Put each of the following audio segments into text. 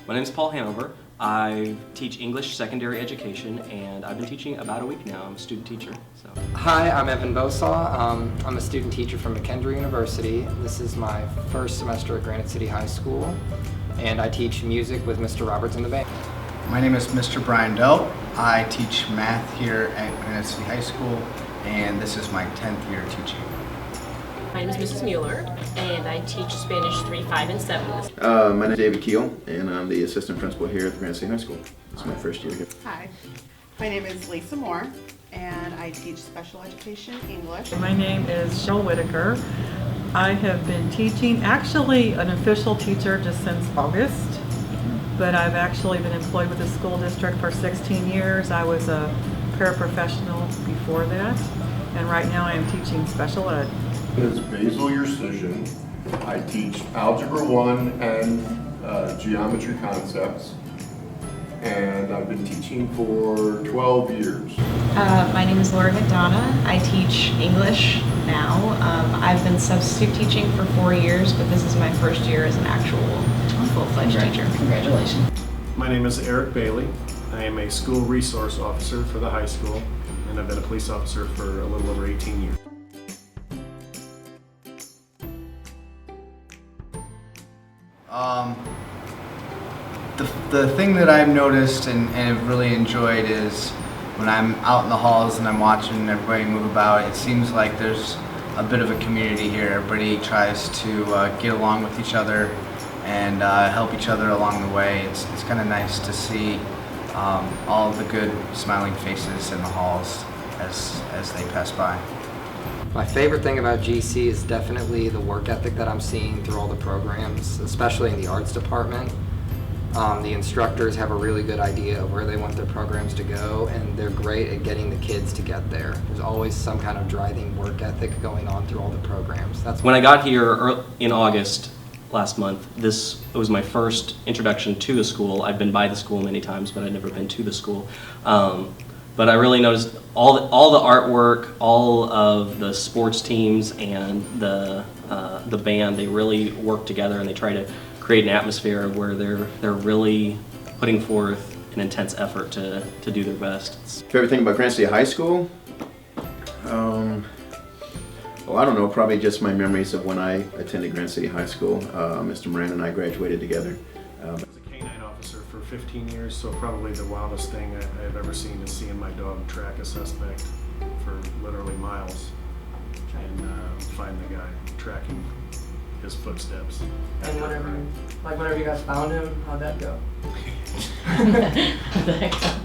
My name is Paul Hanover. I teach English secondary education, and I've been teaching about a week now. I'm a student teacher. So. Hi, I'm Evan Bosaw. I'm a student teacher from McKendree University. This is my first semester at Granite City High School, and I teach music with Mr. Roberts in the band. My name is Mr. Brian Delp. I teach math here at Granite City High School, and this is my 10th year teaching. My name is Mrs. Mueller, and I teach Spanish 3, 5, and 7. My name is David Keel, and I'm the assistant principal here at the Granite City High School. It's my first year here. Hi, my name is Lisa Moore, and I teach special education English. My name is Cheryl Whitaker. I have been teaching, actually an official teacher just since August, but I've actually been employed with the school district for 16 years. I was a paraprofessional before that, and right now I am teaching special ed. It's Basil Yersizian. I teach Algebra 1 and Geometry Concepts, and I've been teaching for 12 years. My name is Laura McDonough. I teach English now. I've been substitute teaching for 4 years, but this is my first year as an actual full-fledged teacher. Congratulations. My name is Eric Bailey. I am a school resource officer for the high school, and I've been a police officer for a little over 18 years. The thing that I've noticed and have really enjoyed is when I'm out in the halls and I'm watching everybody move about, it seems like there's a bit of a community here. Everybody tries to get along with each other and help each other along the way. It's kind of nice to see all of the good smiling faces in the halls as they pass by. My favorite thing about GC is definitely the work ethic that I'm seeing through all the programs, especially in the arts department. The instructors have a really good idea of where they want their programs to go, and they're great at getting the kids to get there. There's always some kind of driving work ethic going on through all the programs. When I got here in August last month, this was my first introduction to the school. I've been by the school many times, but I'd never been to the school. But I really noticed all the artwork, all of the sports teams, and the band. They really work together, and they try to create an atmosphere where they're really putting forth an intense effort to do their best. Favorite thing about Granite City High School? Well, I don't know, probably just my memories of when I attended Granite City High School. Mr. Moran and I graduated together. I was a canine officer for 15 years, so probably the wildest thing I've ever seen is seeing my dog track a suspect for literally miles and find the guy tracking his footsteps. And whenever you guys found him, how'd that go?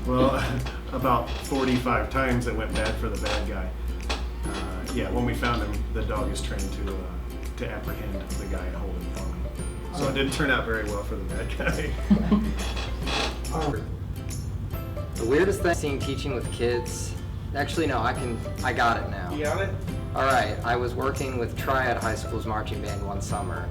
Well, about 45 times it went bad for the bad guy. Yeah, when we found him, the dog is trained to apprehend the guy and hold him for me. So it didn't turn out very well for the bad guy. The weirdest thing seeing teaching with kids, actually no, I got it now. You got it? Alright, I was working with Triad High School's marching band one summer.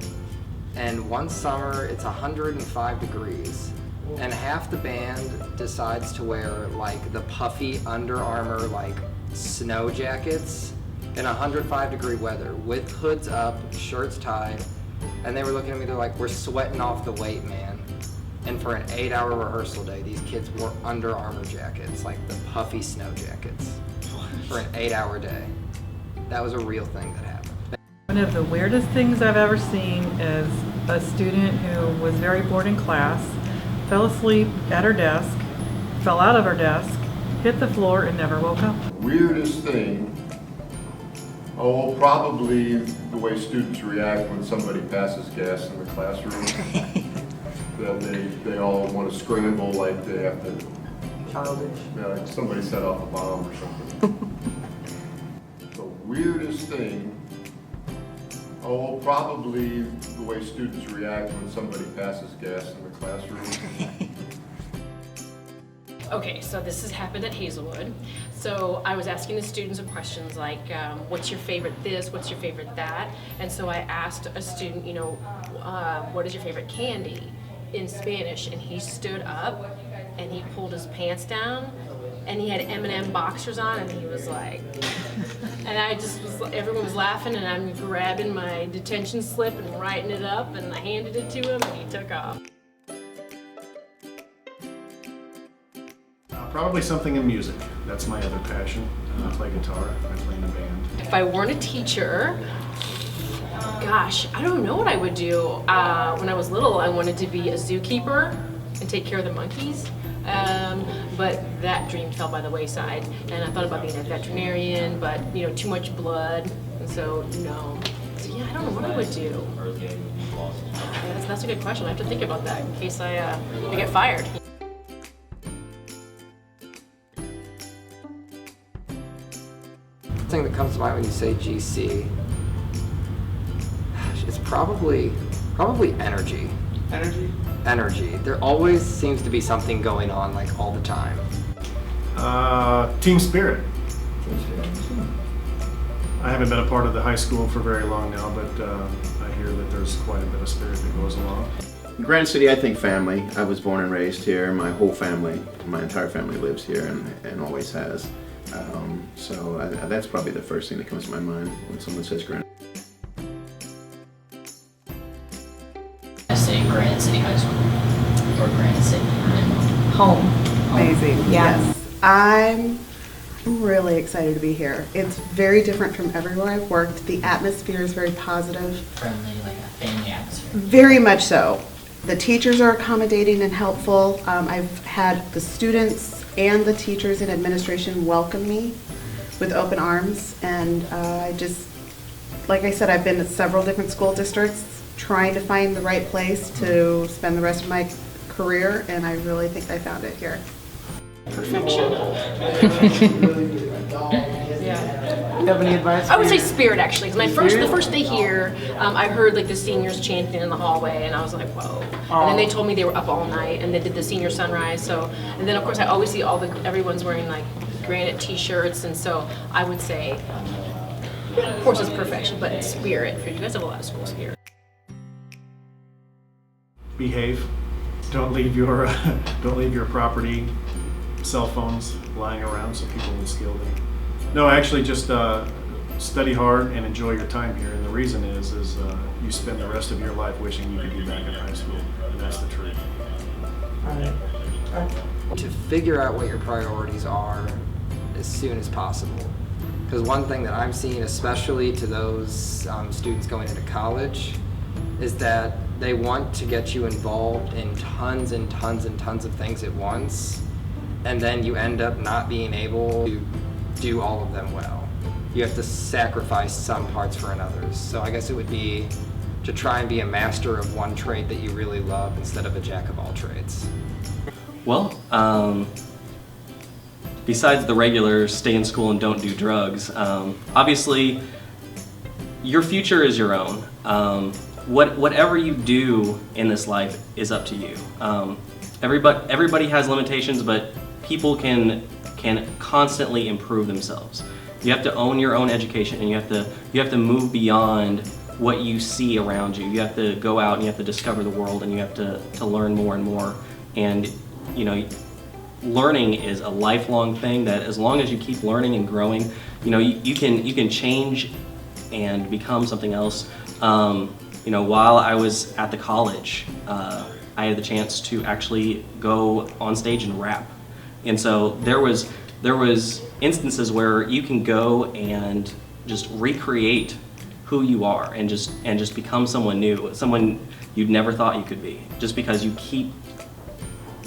And one summer it's 105 degrees. And half the band decides to wear like the puffy Under Armour like snow jackets in 105 degree weather with hoods up, shirts tied. And they were looking at me, they're like, we're sweating off the weight, man. And for an 8-hour rehearsal day, these kids wore Under Armour jackets, like the puffy snow jackets, for an 8-hour day. That was a real thing that happened. One of the weirdest things I've ever seen is a student who was very bored in class, fell asleep at her desk, fell out of her desk, hit the floor, and never woke up. Weirdest thing, probably the way students react when somebody passes gas in the classroom. That they all want to scramble like they have to. Childish. Yeah, like somebody set off a bomb or something. The weirdest thing, probably the way students react when somebody passes gas in the classroom. Okay, so this has happened at Hazelwood. So I was asking the students some questions like, what's your favorite this, what's your favorite that? And so I asked a student, what is your favorite candy in Spanish? And he stood up and he pulled his pants down and he had M&M boxers on and he was like, and everyone was laughing and I'm grabbing my detention slip and writing it up and I handed it to him and he took off. Probably something in music. That's my other passion. I play guitar. I play in a band. If I weren't a teacher, gosh, I don't know what I would do. When I was little, I wanted to be a zookeeper and take care of the monkeys. But that dream fell by the wayside. And I thought about being a veterinarian, but too much blood, and so no. So yeah, I don't know what I would do. Yeah, that's a good question. I have to think about that in case I get fired. The thing that comes to mind when you say GC, it's probably energy. Energy. There always seems to be something going on, like all the time. Team spirit. I haven't been a part of the high school for very long now, but I hear that there's quite a bit of spirit that goes along. Granite City, I think family. I was born and raised here. My whole family, my entire family lives here and always has. So that's probably the first thing that comes to my mind when someone says Granite. I say Granite City High School or Granite City. Home. Amazing. Yeah. Yes. I'm really excited to be here. It's very different from everywhere I've worked. The atmosphere is very positive. Friendly, like a family atmosphere. Very much so. The teachers are accommodating and helpful. I've had the students and the teachers and administration welcome me with open arms. And like I said, I've been at several different school districts trying to find the right place to spend the rest of my career, and I really think I found it here. Perfection. Do you have any advice? I would say spirit, actually, because the first day here, I heard like the seniors chanting in the hallway, and I was like, whoa. And then they told me they were up all night, and they did the senior sunrise. And then of course I always see everyone's wearing like Granite T-shirts, and so I would say, of course it's perfection, but it's spirit. For you guys have a lot of school spirit. Behave. Don't leave your property, cell phones lying around so people will steal them. No, actually just study hard and enjoy your time here. And the reason is you spend the rest of your life wishing you could be back in high school, and that's the truth. To figure out what your priorities are as soon as possible. Because one thing that I'm seeing, especially to those students going into college, is that they want to get you involved in tons and tons and tons of things at once, and then you end up not being able to do all of them well. You have to sacrifice some parts for others. So I guess it would be to try and be a master of one trait that you really love instead of a jack of all trades. Well, besides the regular stay in school and don't do drugs, obviously your future is your own. Whatever you do in this life is up to you. Everybody has limitations, but people can constantly improve themselves. You have to own your own education, and you have to move beyond what you see around you. You have to go out and you have to discover the world, and you have to learn more and more. And learning is a lifelong thing that as long as you keep learning and growing, you can change and become something else. While I was at the college, I had the chance to actually go on stage and rap. And so there was instances where you can go and just recreate who you are and just become someone new, someone you'd never thought you could be, just because you keep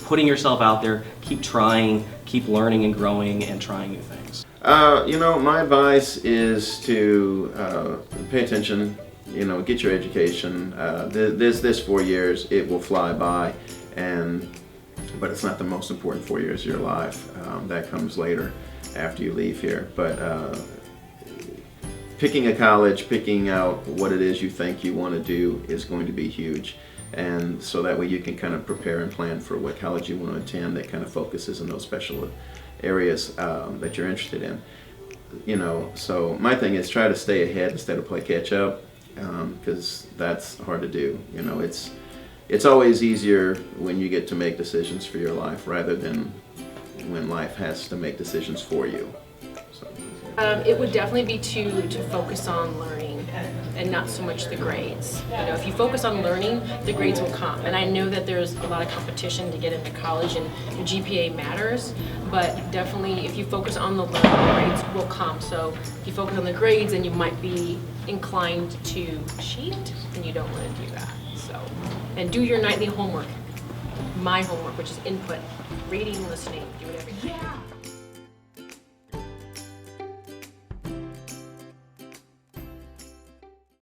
putting yourself out there, keep trying, keep learning and growing and trying new things. My advice is to pay attention, get your education. This 4 years, it will fly by, but it's not the most important 4 years of your life. That comes later after you leave here. But picking a college, picking out what it is you think you want to do is going to be huge. And so that way you can kind of prepare and plan for what college you want to attend that kind of focuses on those special areas that you're interested in. So my thing is try to stay ahead instead of play catch up, because that's hard to do. It's always easier when you get to make decisions for your life rather than when life has to make decisions for you. So. It would definitely be to focus on learning and not so much the grades. You know, if you focus on learning, the grades will come. And I know that there's a lot of competition to get into college and your GPA matters, but definitely if you focus on the learning, the grades will come. So if you focus on the grades, then you might be inclined to cheat, and you don't want to do that. So, and do your nightly homework. My homework, which is input, reading, listening, do whatever you can.